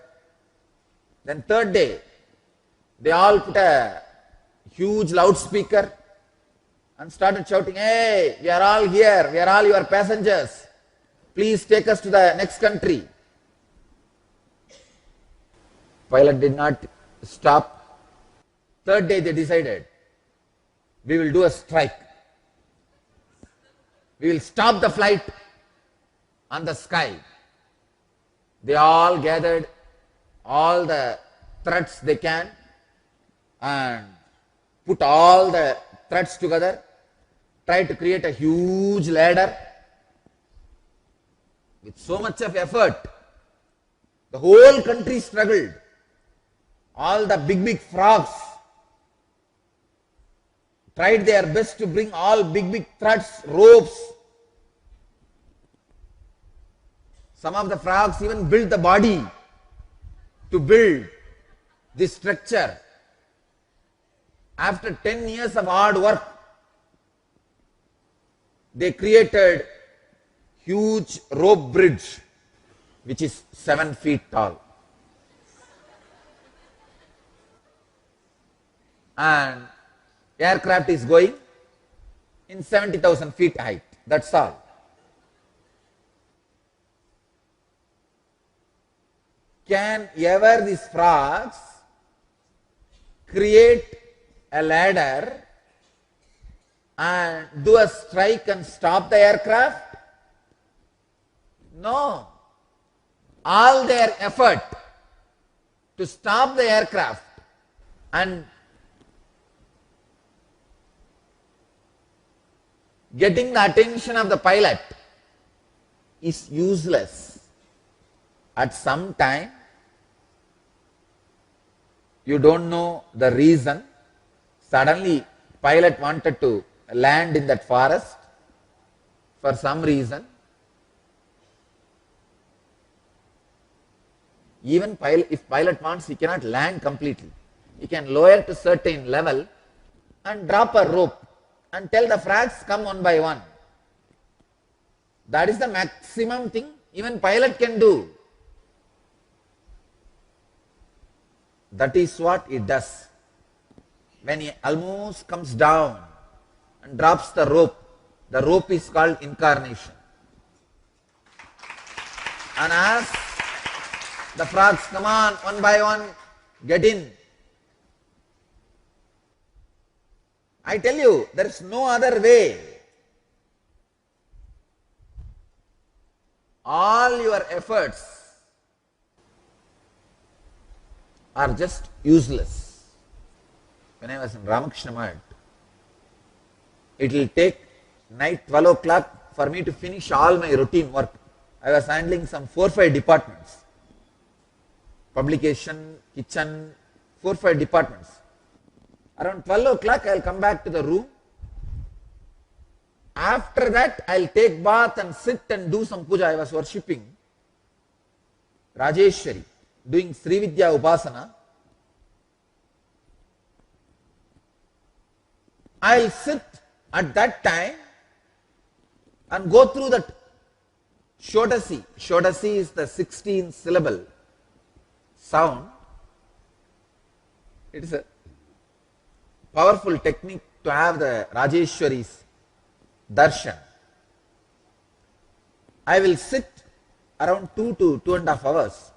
Then third day, they all put a huge loudspeaker and started shouting, "Hey, we are all here, we are all your passengers. Please take us to the next country." Pilot did not stop. Third day they decided, we will do a strike. We will stop the flight on the sky. They all gathered all the threads they can and put all the threads together, tried to create a huge ladder with so much of effort. The whole country struggled. All the big frogs tried their best to bring all big threads, ropes. Some of the frogs even built the body to build this structure. After 10 years of hard work, they created huge rope bridge which is 7 feet tall. And aircraft is going in 70,000 feet height. That's all. Can ever these frogs create a ladder and do a strike and stop the aircraft? No. All their effort to stop the aircraft and getting the attention of the pilot is useless. At some time, you don't know the reason, suddenly pilot wanted to land in that forest for some reason. Even if pilot wants, he cannot land completely. He can lower to certain level and drop a rope and tell the frogs come one by one. That is the maximum thing even pilot can do. That is what it does. When he almost comes down and drops the rope is called incarnation. And as the frogs come on one by one, get in. I tell you, there is no other way. All your efforts are just useless. When I was in Ramakrishna Math, it will take night 12 o'clock for me to finish all my routine work. I was handling some 4-5 departments. Publication, kitchen, 4-5 departments. Around 12 o'clock I will come back to the room. After that I will take bath and sit and do some puja. I was worshipping Rajeshwari, doing Sri Vidya Upasana. I will sit at that time and go through that Shodasi. Shodasi is the 16 syllable sound. It is a powerful technique to have the Rajeshwari's darshan. I will sit around 2 to 2.5 hours.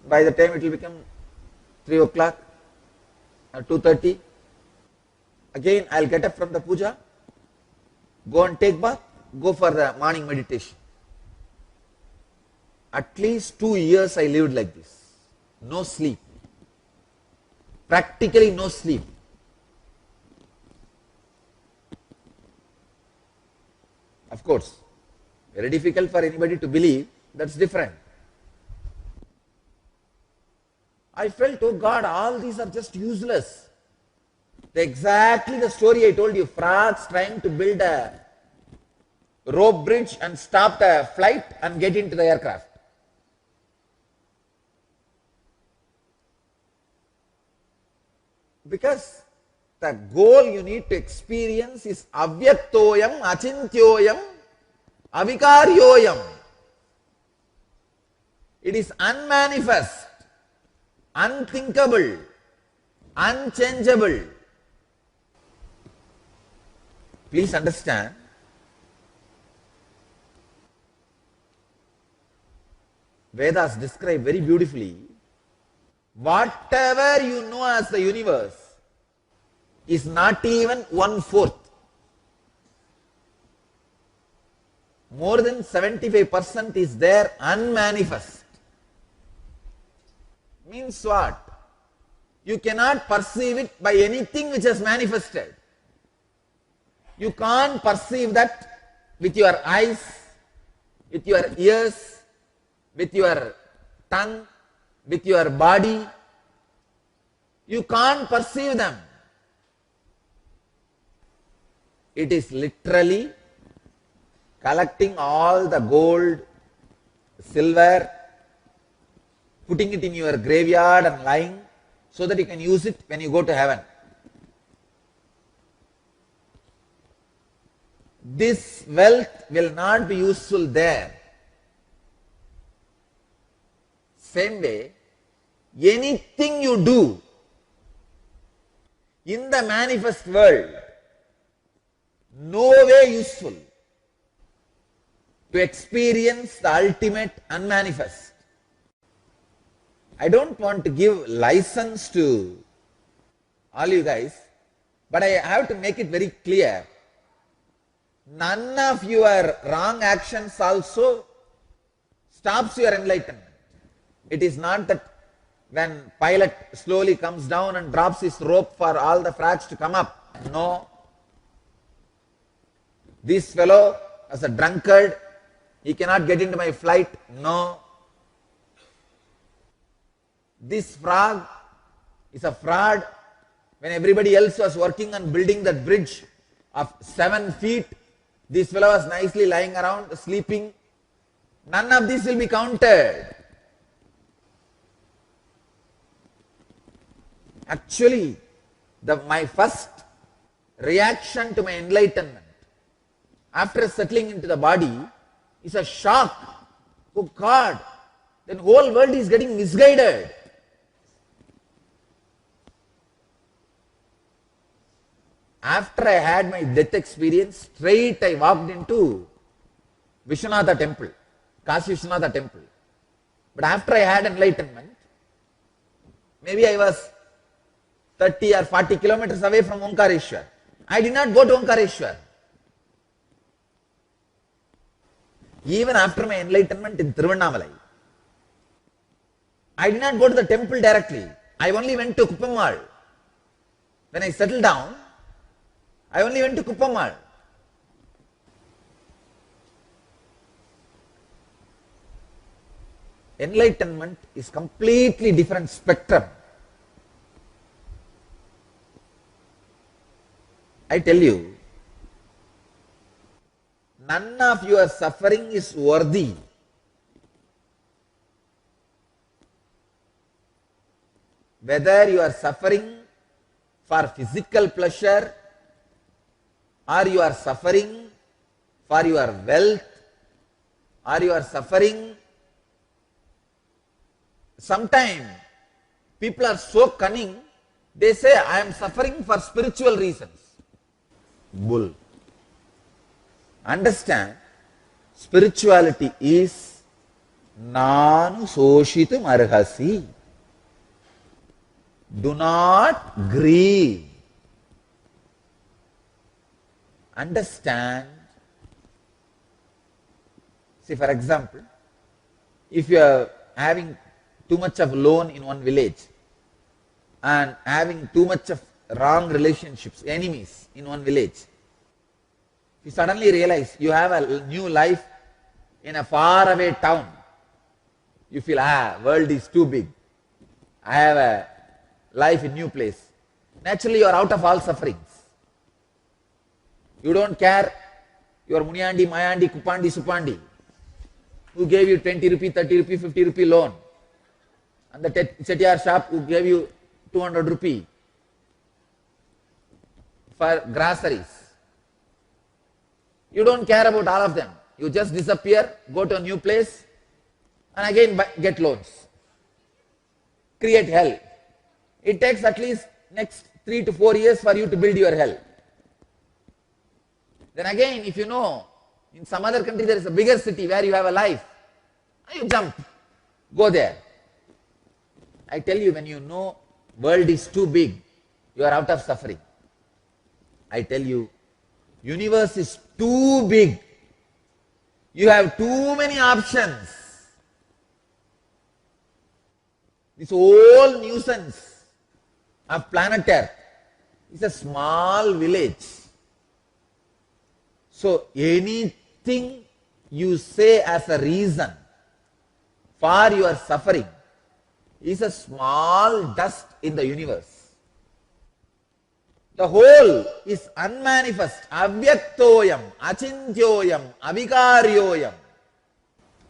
By the time it will become 3 o'clock or 2:30, again I will get up from the puja, go and take bath, go for the morning meditation. At least 2 years I lived like this. No sleep. Practically no sleep. Of course, very difficult for anybody to believe, that's different. I felt, oh God, all these are just useless. Exactly the story I told you, frogs trying to build a rope bridge and stop the flight and get into the aircraft. Because the goal you need to experience is avyaktoyam, achintyoyam, avikaryoyam. It is unmanifest, unthinkable, unchangeable. Please understand, Vedas describe very beautifully, whatever you know as the universe is not even 1/4. More than 75% is there unmanifest. Means what? You cannot perceive it by anything which has manifested. You can't perceive that with your eyes, with your ears, with your tongue, with your body. You can't perceive them. It is literally collecting all the gold, silver, putting it in your graveyard and lying so that you can use it when you go to heaven. This wealth will not be useful there. Same way, anything you do in the manifest world, no way useful to experience the ultimate unmanifest. I don't want to give license to all you guys, but I have to make it very clear. None of your wrong actions also stops your enlightenment. It is not that when pilot slowly comes down and drops his rope for all the frags to come up. No. This fellow as a drunkard, he cannot get into my flight. No. This frog is a fraud. When everybody else was working on building that bridge of 7 feet, this fellow was nicely lying around, sleeping. None of this will be counted. Actually, my first reaction to my enlightenment after settling into the body is a shock. Oh God, the whole world is getting misguided. After I had my death experience, straight I walked into Vishwanatha temple, Kashi Vishwanatha temple. But after I had enlightenment, maybe I was 30 or 40 kilometers away from Omkareshwar. I did not go to Omkareshwar. Even after my enlightenment in Tiruvannamalai, I did not go to the temple directly. I only went to Kuppamal. When I settled down, I only went to Kuppamal. Enlightenment is completely different spectrum. I tell you, none of your suffering is worthy. Whether you are suffering for physical pleasure, or you are suffering for your wealth, or you are suffering. Sometimes people are so cunning, they say, I am suffering for spiritual reasons. Bull. Understand, spirituality is Nanu Soshitum Arhasi. Do not grieve. Understand. See, for example, if you are having too much of loan in one village and having too much of wrong relationships, enemies in one village, you suddenly realize you have a new life in a faraway town. You feel, world is too big. I have a life in new place. Naturally, you are out of all sufferings. You don't care your Munyandi, Mayandi, Kupandi, Supandi, who gave you 20 rupee, 30 rupee, 50 rupee loan, and the Chettiar shop who gave you 200 rupee for groceries. You don't care about all of them. You just disappear, go to a new place, and again get loans. Create hell. It takes at least next 3 to 4 years for you to build your hell. Then again, if you know, in some other country there is a bigger city where you have a life, you jump, go there. I tell you, when you know world is too big, you are out of suffering. I tell you, universe is too big. You have too many options. This whole nuisance of planet Earth is a small village. So anything you say as a reason for your suffering is a small dust in the universe. The whole is unmanifest, avyaktoyam, achintyoyam, avikaryoyam.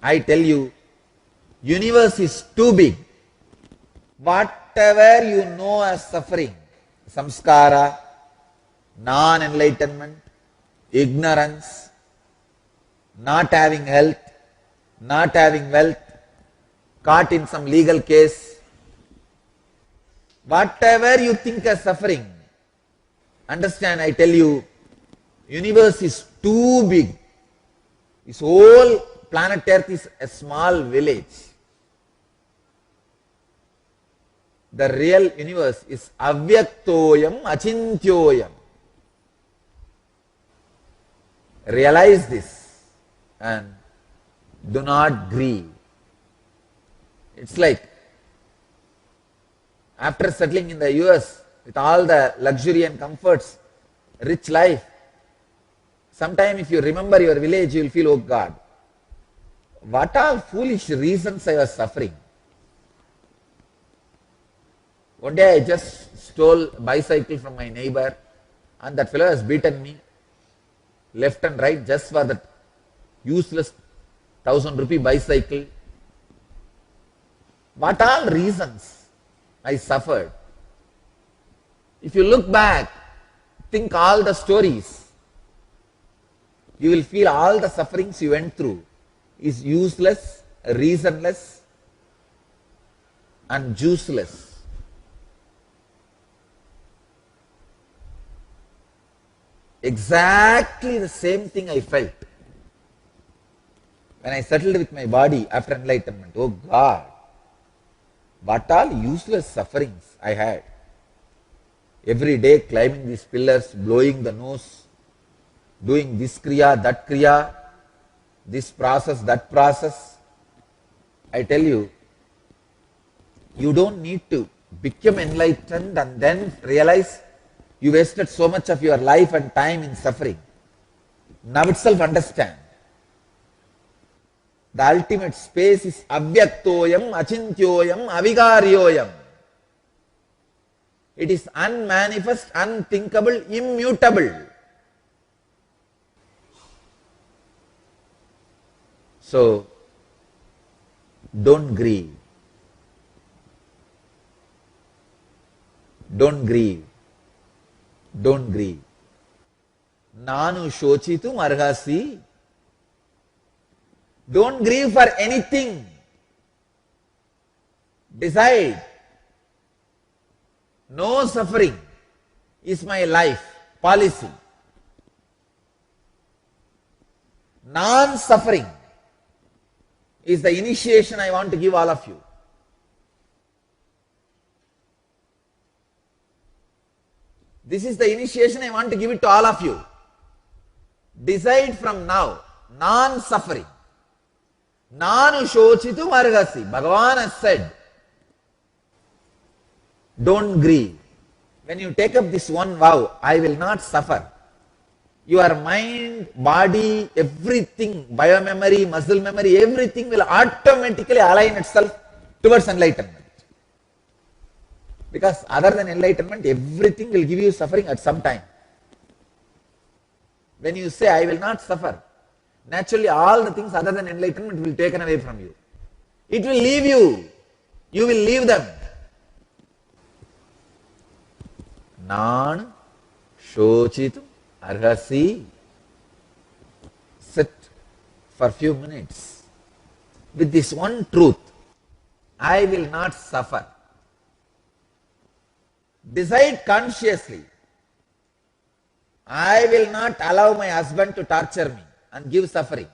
I tell you, universe is too big. Whatever you know as suffering, samskara, non-enlightenment, ignorance, not having health, not having wealth, caught in some legal case, whatever you think as suffering, understand, I tell you, universe is too big. This whole planet Earth is a small village. The real universe is avyaktoyam, achintyoyam. Realize this and do not grieve. It's like after settling in the US with all the luxury and comforts, rich life, sometime if you remember your village, you will feel, oh God, what all foolish reasons I was suffering. One day I just stole a bicycle from my neighbor and that fellow has beaten me left and right just for that useless 1,000 rupee bicycle. What all reasons I suffered. If you look back, think all the stories, you will feel all the sufferings you went through is useless, reasonless and juiceless. Exactly the same thing I felt when I settled with my body after enlightenment. Oh God, what all useless sufferings I had. Every day climbing these pillars, blowing the nose, doing this kriya, this process, that process. I tell you, you don't need to become enlightened and then realize you wasted so much of your life and time in suffering. Now itself understand. The ultimate space is avyaktoyam, achintyoyam, avikaryoyam. It is unmanifest, unthinkable, immutable. So, don't grieve. Don't grieve. Don't grieve. Nanu shochitum arhasi. Don't grieve for anything. Decide. No suffering is my life policy. Non-suffering is the initiation I want to give all of you. This is the initiation I want to give it to all of you. Decide from now, non-suffering. Nanu shochitum arhasi. Bhagavan has said, don't grieve. When you take up this one vow, I will not suffer. Your mind, body, everything, biomemory, muscle memory, everything will automatically align itself towards enlightenment. Because other than enlightenment, everything will give you suffering at some time. When you say, I will not suffer, naturally all the things other than enlightenment will be taken away from you. It will leave you. You will leave them. Nan shochitum arhasi. Sit for a few minutes with this one truth. I will not suffer. Decide consciously. I will not allow my husband to torture me and give suffering.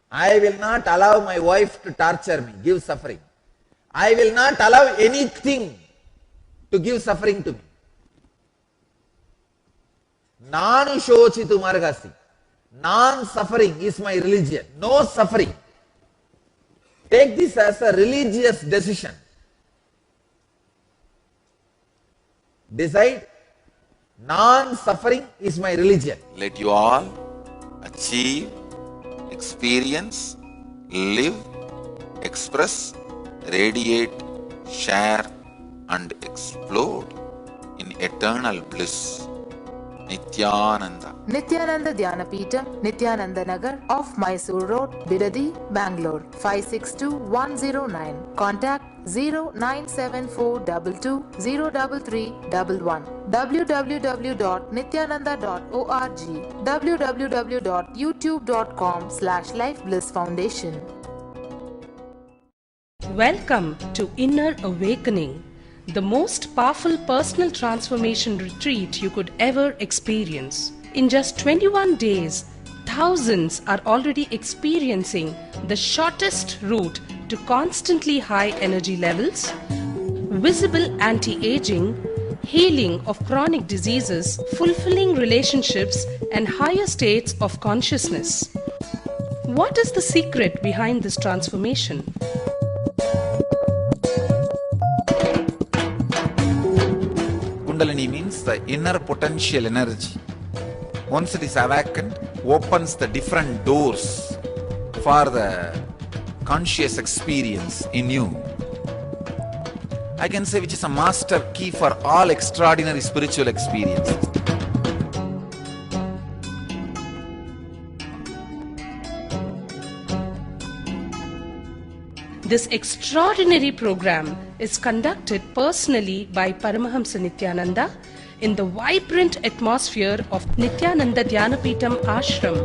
I will not allow my wife to torture me, give suffering. I will not allow anything to give suffering to me. Nanu shochitu margasi. Non-suffering is my religion. No suffering. Take this as a religious decision. Decide, non-suffering is my religion. Let you all achieve, experience, live, express, radiate, share and explode in eternal bliss. Nityananda. Nityananda Dhyanapitham, Nityananda Nagar, off Mysore Road, Bidadi, Bangalore, 562109. Contact 097422033311. www.nityananda.org. www.youtube.com/lifeblissfoundation. Welcome to Inner Awakening, the most powerful personal transformation retreat you could ever experience. In just 21 days, thousands are already experiencing the shortest route to constantly high energy levels, visible anti-aging, healing of chronic diseases, fulfilling relationships, and higher states of consciousness. What is the secret behind this transformation? Kundalini means the inner potential energy. Once it is awakened, opens the different doors for the conscious experience in you. I can say which is a master key for all extraordinary spiritual experiences. This extraordinary program is conducted personally by Paramahamsa Nityananda in the vibrant atmosphere of Nityananda Dhyanapitham Ashram.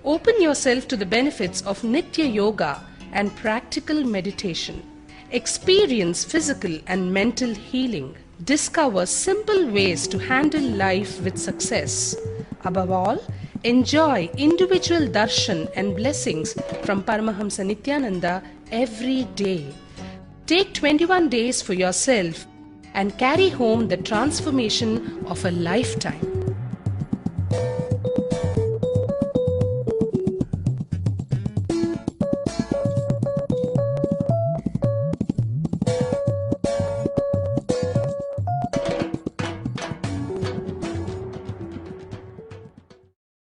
Open yourself to the benefits of Nitya Yoga and practical meditation. Experience physical and mental healing. Discover simple ways to handle life with success. Above all, enjoy individual darshan and blessings from Paramahamsa Nityananda every day. Take 21 days for yourself and carry home the transformation of a lifetime.